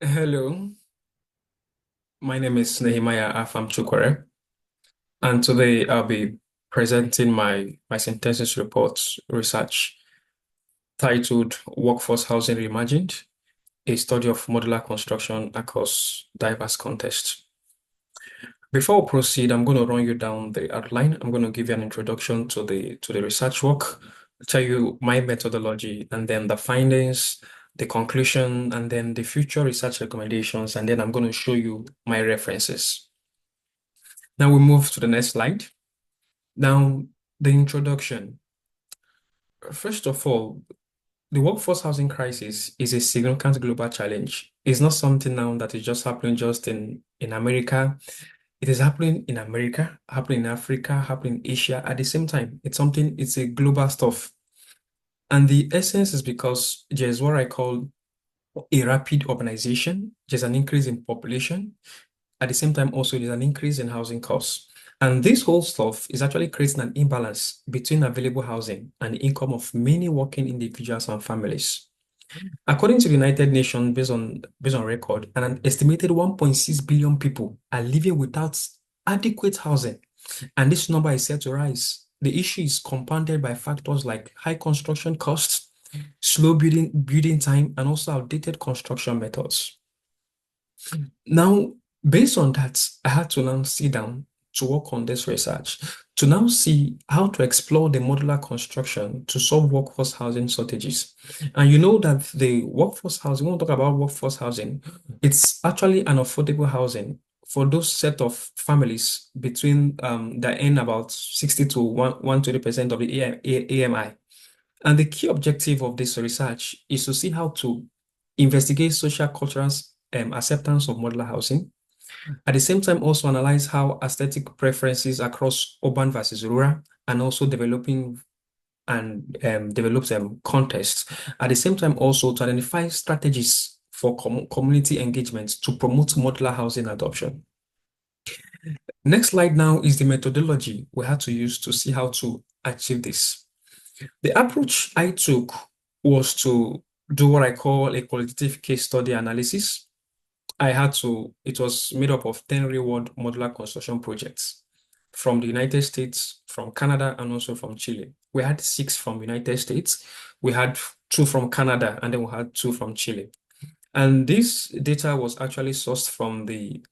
Hello, my name is Nehemiah Afam Chukwere, and today I'll be presenting my synthesis report research titled Workforce Housing Reimagined, a study of modular construction across diverse contexts. Before we proceed, I'm going to run you down the outline. I'm going to give you an introduction to the research work, tell you my methodology, and then the findings, the conclusion, and then the future research recommendations, and then I'm going to show you my references. Now we move to the next slide. Now, the introduction. First of all, the workforce housing crisis is a significant global challenge. It's not something now that is just happening just in America. It is happening in America, happening in Africa, happening in Asia at the same time. It's a global stuff. And the essence is because there's what I call a rapid urbanization. There's an increase in population. At the same time, also, there's an increase in housing costs. And this whole stuff is actually creating an imbalance between available housing and the income of many working individuals and families. According to the United Nations, based on record, an estimated 1.6 billion people are living without adequate housing, and this number is set to rise. The issue is compounded by factors like high construction costs, slow building time, and also outdated construction methods. Now, based on that, I had to now sit down to work on this research to now see how to explore the modular construction to solve workforce housing shortages. And you know that the workforce housing, when we talk about workforce housing, it's actually an affordable housing for those set of families between that earn about 60 to 120% of the AMI. And the key objective of this research is to see how to investigate social cultural acceptance of modular housing. At the same time, also analyze how aesthetic preferences across urban versus rural and also developing and develop contexts. At the same time, also to identify strategies for community engagement to promote modular housing adoption. Next slide now is the methodology we had to use to see how to achieve this. The approach I took was to do what I call a qualitative case study analysis. It was made up of 10 real-world modular construction projects from the United States, from Canada, and also from Chile. We had six from United States, we had two from Canada, and then we had two from Chile. And this data was actually sourced from the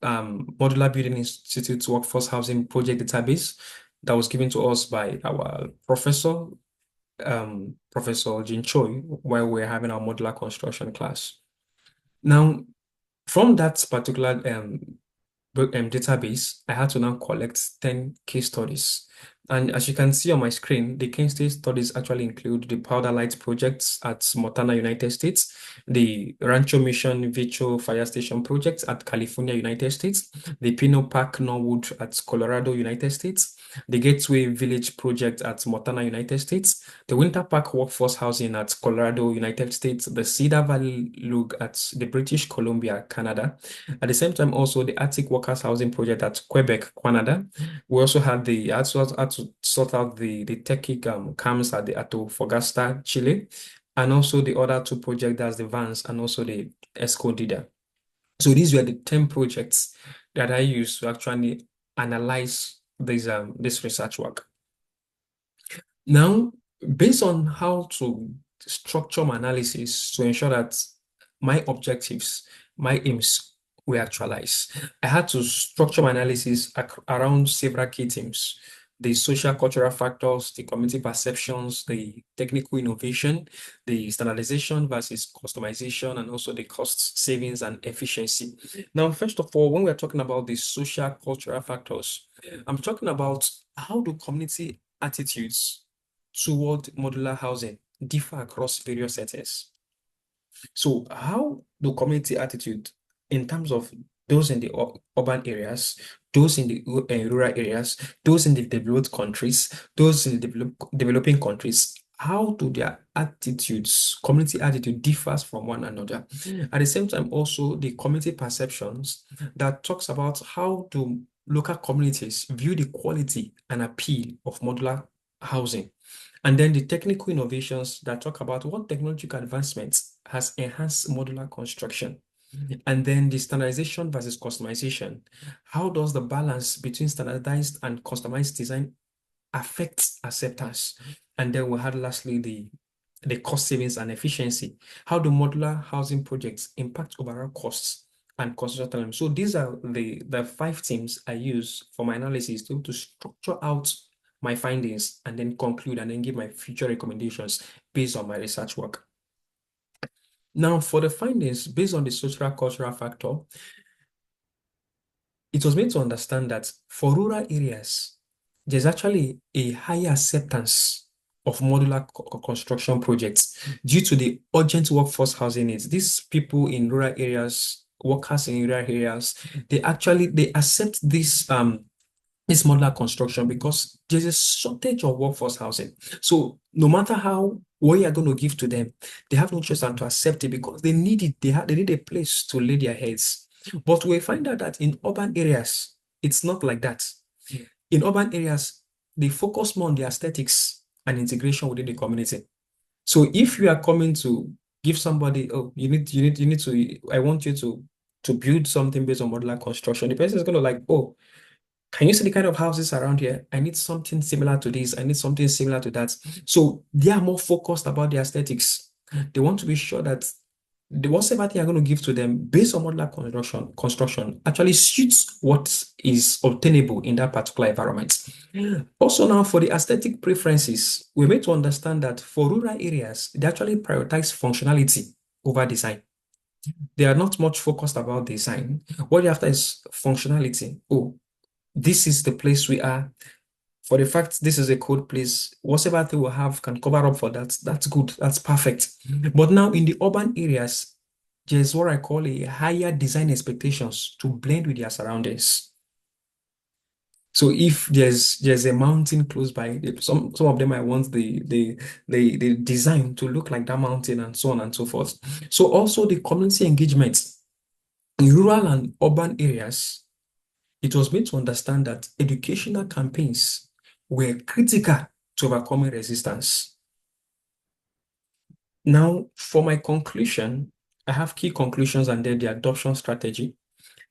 Modular Building Institute Workforce Housing Project Database that was given to us by our professor, Professor Jin Choi, while we were having our modular construction class. Now, from that particular database, I had to now collect 10 case studies. And as you can see on my screen, the case studies actually include the Powder Light projects at Montana, United States, the Rancho Mission Virtual Fire Station project at California, United States, the Pino Park Norwood at Colorado, United States, the Gateway Village project at Montana, United States, the Winter Park Workforce Housing at Colorado, United States, the Cedar Valley Lug at the British Columbia, Canada. At the same time, also the Arctic Workers Housing Project at Quebec, Canada. We also had to sort out the Techic camps at the Antofagasta, Chile, and also the other two projects, that's the Vans and also the Escondida. So these were the 10 projects that I used to actually analyze this research work. Now, based on how to structure my analysis to ensure that my objectives, my aims were actualized, I had to structure my analysis around several key themes: the social cultural factors, the community perceptions, the technical innovation, the standardization versus customization, and also the cost savings and efficiency. Now, first of all, when we're talking about the social cultural factors, I'm talking about how do community attitudes toward modular housing differ across various settings. So, how do community attitude in terms of those in the urban areas, those in the rural areas, those in the developed countries, those in the developing countries, how do their attitudes, community attitude differs from one another? At the same time, also the community perceptions that talks about how do local communities view the quality and appeal of modular housing. And then the technical innovations that talk about what technological advancements has enhanced modular construction. And then the standardization versus customization. How does the balance between standardized and customized design affect acceptance? And then we had lastly the cost savings and efficiency. How do modular housing projects impact overall costs and construction time? So these are the five themes I use for my analysis to structure out my findings and then conclude and then give my future recommendations based on my research work. Now, for the findings, based on the social cultural factor, it was made to understand that for rural areas, there's actually a higher acceptance of modular construction projects due to the urgent workforce housing needs. These people in rural areas, workers in rural areas, they accept this modular construction because there's a shortage of workforce housing. So no matter how what you're going to give to them, they have no choice than to accept it because they need it. They need a place to lay their heads. But we find out that in urban areas, it's not like that. In urban areas, they focus more on the aesthetics and integration within the community. So if you are coming to give somebody, oh, you need to, I want you to build something based on modular construction, the person is going to like, oh, can you see the kind of houses around here? I need something similar to this. I need something similar to that. So they are more focused about the aesthetics. They want to be sure that the whatever thing you're going to give to them based on modular construction actually suits what is obtainable in that particular environment. Also, now for the aesthetic preferences, we need to understand that for rural areas, they actually prioritize functionality over design. They are not much focused about design. What they're after is functionality. Oh, this is the place we are. For the fact this is a cold place, whatever thing we have can cover up for that. That's good. That's perfect. But now in the urban areas, there's what I call a higher design expectations to blend with their surroundings. So if there's a mountain close by, some of them I want the design to look like that mountain and so on and so forth. So also the community engagement in rural and urban areas, it was made to understand that educational campaigns were critical to overcoming resistance. Now, for my conclusion, I have key conclusions and then the adoption strategy.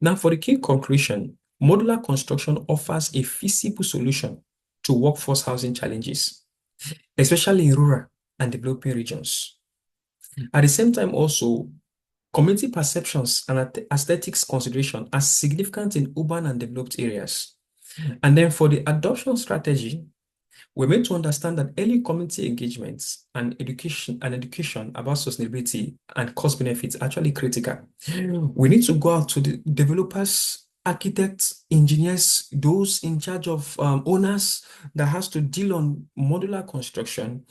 Now, for the key conclusion, modular construction offers a feasible solution to workforce housing challenges, especially in rural and developing regions. At the same time, also, community perceptions and aesthetics consideration are significant in urban and developed areas. And then for the adoption strategy, we're meant to understand that early community engagements and education about sustainability and cost benefits are actually critical. We need to go out to the developers, architects, engineers, those in charge of owners that has to deal on modular construction.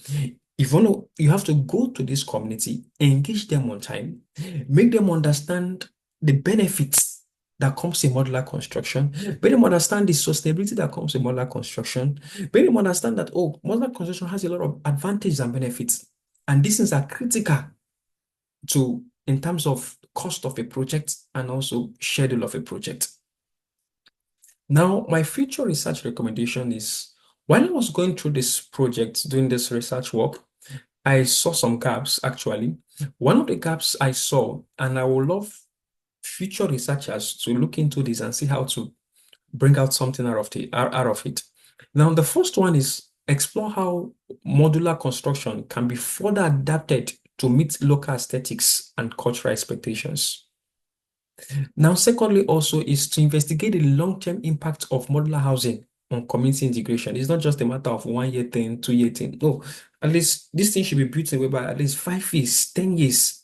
If you want to, you have to go to this community, engage them on time, make them understand the benefits that comes in modular construction, make them understand the sustainability that comes in modular construction, make them understand that, oh, modular construction has a lot of advantages and benefits. And these things are critical to in terms of cost of a project and also schedule of a project. Now, my future research recommendation is while I was going through this project, doing this research work, I saw some gaps actually. One of the gaps I saw, and I would love future researchers to look into this and see how to bring out something out of it. Now, the first one is explore how modular construction can be further adapted to meet local aesthetics and cultural expectations. Now, secondly, also is to investigate the long-term impact of modular housing on community integration. It's not just a matter of 1 year thing, 2 year thing. No, at least this thing should be built in by at least 5 years, 10 years.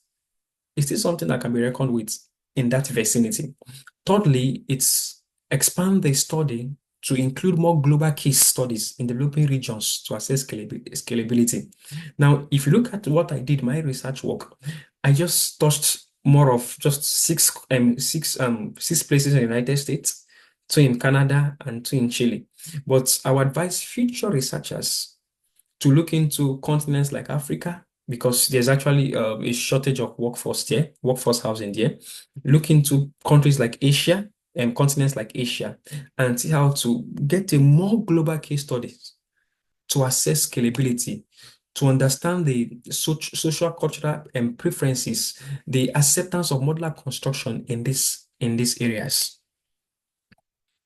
Is this something that can be reckoned with in that vicinity? Thirdly, it's expand the study to include more global case studies in developing regions to assess scalability. Now, if you look at what I did, my research work, I just touched more of just six places in the United States, two in Canada and two in Chile. But I would advise future researchers to look into continents like Africa because there's actually a shortage of workforce there, workforce housing there. Look into countries like Asia and continents like Asia and see how to get a more global case studies to assess scalability to understand the social, cultural, and preferences, the acceptance of modular construction in these areas.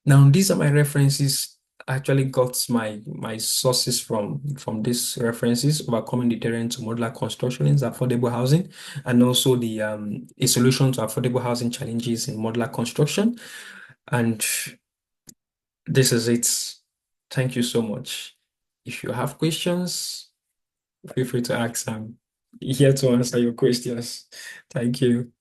Now, these are my references. I actually got my sources from these references: overcoming the terrain to modular construction in affordable housing, and also the a solution to affordable housing challenges in modular construction. And this is it. Thank you so much. If you have questions, feel free to ask. I'm here to answer your questions. Thank you.